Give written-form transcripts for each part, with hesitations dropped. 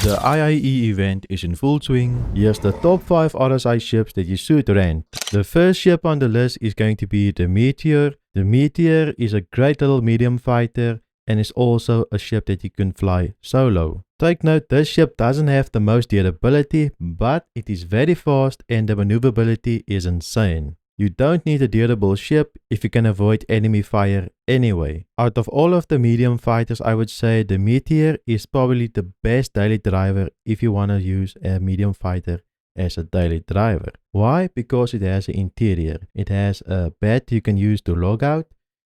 The IAE event is in full swing. Here's the top 5 RSI ships that you should rent. The first ship on the list is going to be the Meteor. The Meteor is a great little medium fighter and is also a ship that you can fly solo. Take note, this ship doesn't have the most durability, but it is very fast and the maneuverability is insane. You don't need a durable ship if you can avoid enemy fire anyway. Out of all of the medium fighters, I would say the Meteor is probably the best daily driver if you want to use a medium fighter as a daily driver. Why? Because it has an interior. It has a bed you can use to log out.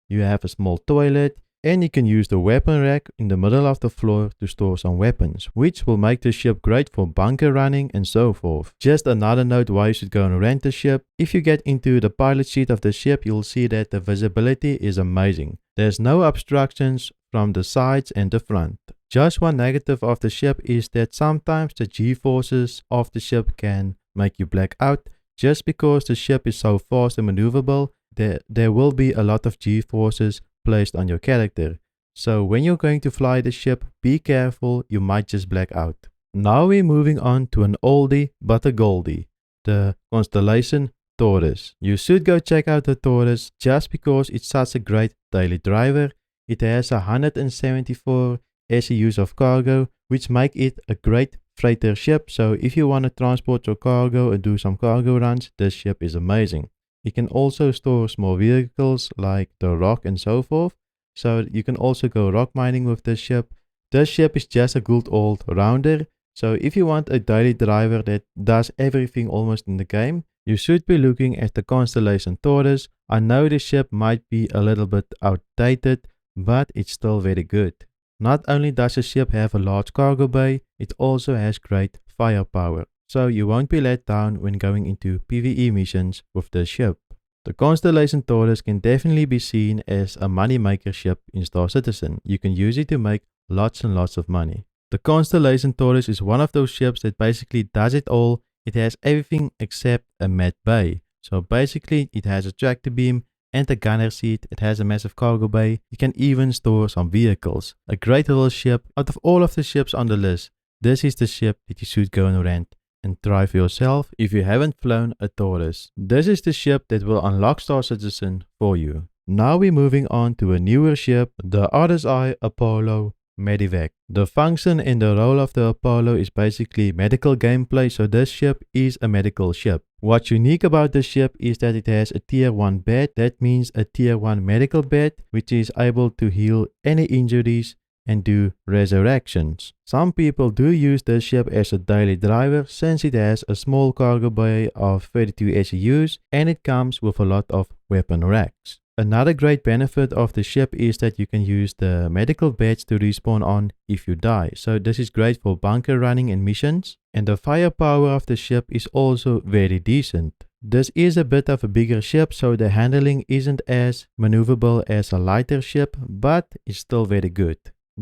You have a small toilet. And you can use the weapon rack in the middle of the floor to store some weapons, which will make the ship great for bunker running and so forth. Just another note why you should go and rent the ship. If you get into the pilot seat of the ship, you'll see that the visibility is amazing. There's no obstructions from the sides and the front. Just one negative of the ship is that sometimes the G-forces of the ship can make you black out. Just because the ship is so fast and maneuverable, there will be a lot of G-forces placed on your character. So when you're going to fly the ship, be careful, you might just black out. Now we're moving on to an oldie but a goldie, the Constellation Taurus. You should go check out the Taurus just because it's such a great daily driver. It has 174 SEUs of cargo, which make it a great freighter ship. So if you want to transport your cargo and do some cargo runs, this ship is amazing. You can also store small vehicles like the rock and so forth. So you can also go rock mining with this ship. This ship is just a good old rounder. So if you want a daily driver that does everything almost in the game, you should be looking at the Constellation Taurus. I know this ship might be a little bit outdated, but it's still very good. Not only does the ship have a large cargo bay, it also has great firepower. So you won't be let down when going into PvE missions with this ship. The Constellation Taurus can definitely be seen as a money maker ship in Star Citizen. You can use it to make lots and lots of money. The Constellation Taurus is one of those ships that basically does it all. It has everything except a med bay. So basically it has a tractor beam and a gunner seat. It has a massive cargo bay. You can even store some vehicles. A great little ship. Out of all of the ships on the list, this is the ship that you should go and rent and try for yourself if you haven't flown a Taurus. This is the ship that will unlock Star Citizen for you. Now we're moving on to a newer ship, the RSI Apollo Medivac. The function and the role of the Apollo is basically medical gameplay, so this ship is a medical ship. What's unique about this ship is that it has a tier 1 bed. That means a tier 1 medical bed, which is able to heal any injuries and do resurrections. Some people do use this ship as a daily driver since it has a small cargo bay of 32 SEUs and it comes with a lot of weapon racks. Another great benefit of the ship is that you can use the medical beds to respawn on if you die. So this is great for bunker running and missions. And the firepower of the ship is also very decent. This is a bit of a bigger ship, so the handling isn't as maneuverable as a lighter ship, but it's still very good.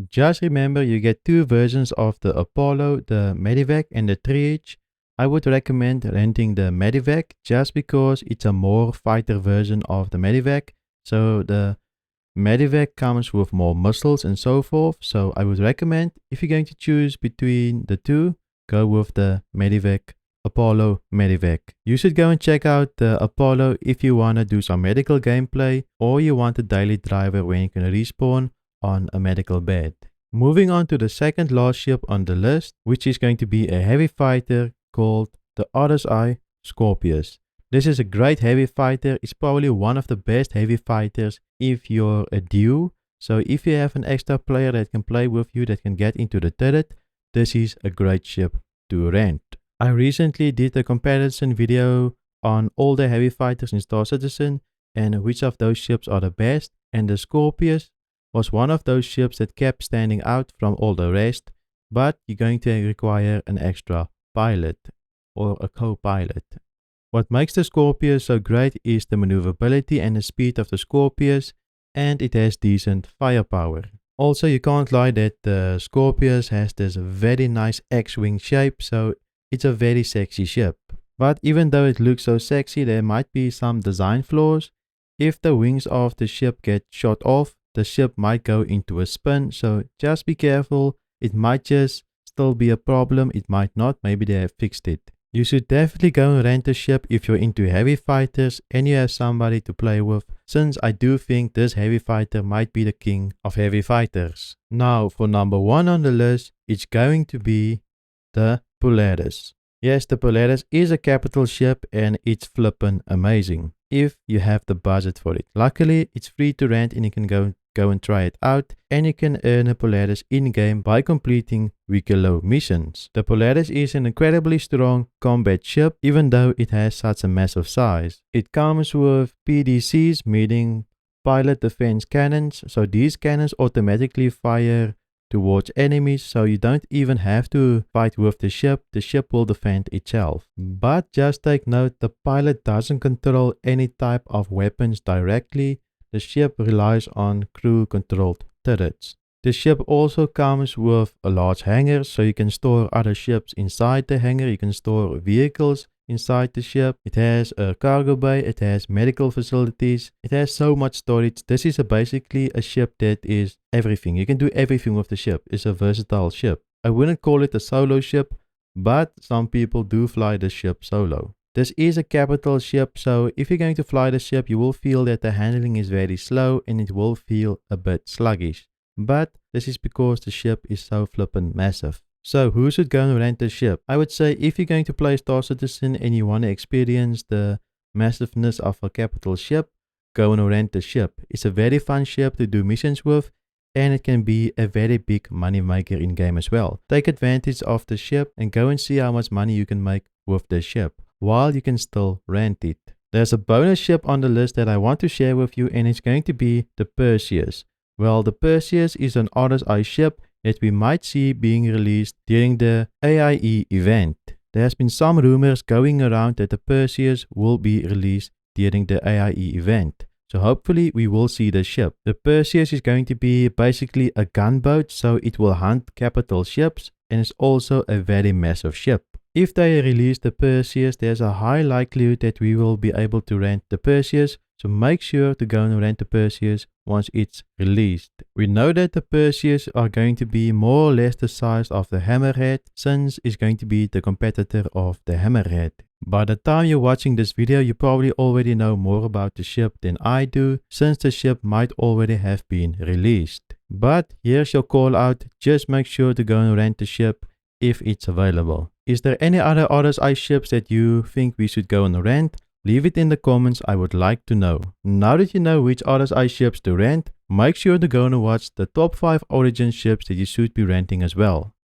Just remember, you get two versions of the Apollo, the Medivac and the Triage. I would recommend renting the Medivac just because it's a more fighter version of the Medivac. So the Medivac comes with more missiles and so forth. So I would recommend, if you're going to choose between the two, go with the Medivac, Apollo Medivac. You should go and check out the Apollo if you want to do some medical gameplay or you want a daily driver where you can respawn on a medical bed. Moving on to the second last ship on the list, which is going to be a heavy fighter called the RSI Scorpius. This is a great heavy fighter. It's probably one of the best heavy fighters if you're a duo. So if you have an extra player that can play with you, that can get into the turret, this is a great ship to rent. I recently did a comparison video on all the heavy fighters in Star Citizen and which of those ships are the best, and the Scorpius was one of those ships that kept standing out from all the rest, but you're going to require an extra pilot or a co-pilot. What makes the Scorpius so great is the maneuverability and the speed of the Scorpius, and it has decent firepower. Also, you can't lie that the Scorpius has this very nice X-wing shape, so it's a very sexy ship. But even though it looks so sexy, there might be some design flaws. If the wings of the ship get shot off, the ship might go into a spin, so just be careful. It might just still be a problem, it might not, maybe they have fixed it. You should definitely go and rent a ship if you're into heavy fighters and you have somebody to play with, since I do think this heavy fighter might be the king of heavy fighters. Now for number 1 on the list, it's going to be the Polaris. Yes, the Polaris is a capital ship and it's flippin' amazing if you have the budget for it. Luckily, it's free to rent and you can go and try it out, and you can earn a Polaris in-game by completing weaker low missions. The Polaris is an incredibly strong combat ship even though it has such a massive size. It comes with PDCs, meaning pilot defense cannons, so these cannons automatically fire towards enemies, so you don't even have to fight with the ship will defend itself. But just take note, the pilot doesn't control any type of weapons directly. The ship relies on crew-controlled turrets. The ship also comes with a large hangar, so you can store other ships inside the hangar. You can store vehicles inside the ship. It has a cargo bay, it has medical facilities, it has so much storage. This is basically a ship that is everything. You can do everything with the ship. It's a versatile ship. I wouldn't call it a solo ship, but some people do fly the ship solo. This is a capital ship, so if you're going to fly the ship, you will feel that the handling is very slow and it will feel a bit sluggish. But this is because the ship is so flippin' massive. So who should go and rent the ship? I would say if you're going to play Star Citizen and you want to experience the massiveness of a capital ship, go and rent the ship. It's a very fun ship to do missions with, and it can be a very big money maker in game as well. Take advantage of the ship and go and see how much money you can make with the ship while you can still rent it. There's a bonus ship on the list that I want to share with you, and it's going to be the Perseus. Well, the Perseus is an RSI ship that we might see being released during the IAE event. There has been some rumors going around that the Perseus will be released during the IAE event. So hopefully we will see the ship. The Perseus is going to be basically a gunboat, so it will hunt capital ships, and it's also a very massive ship. If they release the Perseus, there's a high likelihood that we will be able to rent the Perseus, so make sure to go and rent the Perseus once it's released. We know that the Perseus are going to be more or less the size of the Hammerhead, since it's going to be the competitor of the Hammerhead. By the time you're watching this video, you probably already know more about the ship than I do, since the ship might already have been released. But here's your call out, just make sure to go and rent the ship if it's available. Is there any other RSI ships that you think we should go and rent? Leave it in the comments, I would like to know. Now that you know which RSI ships to rent, make sure to go and watch the top 5 Origin ships that you should be renting as well.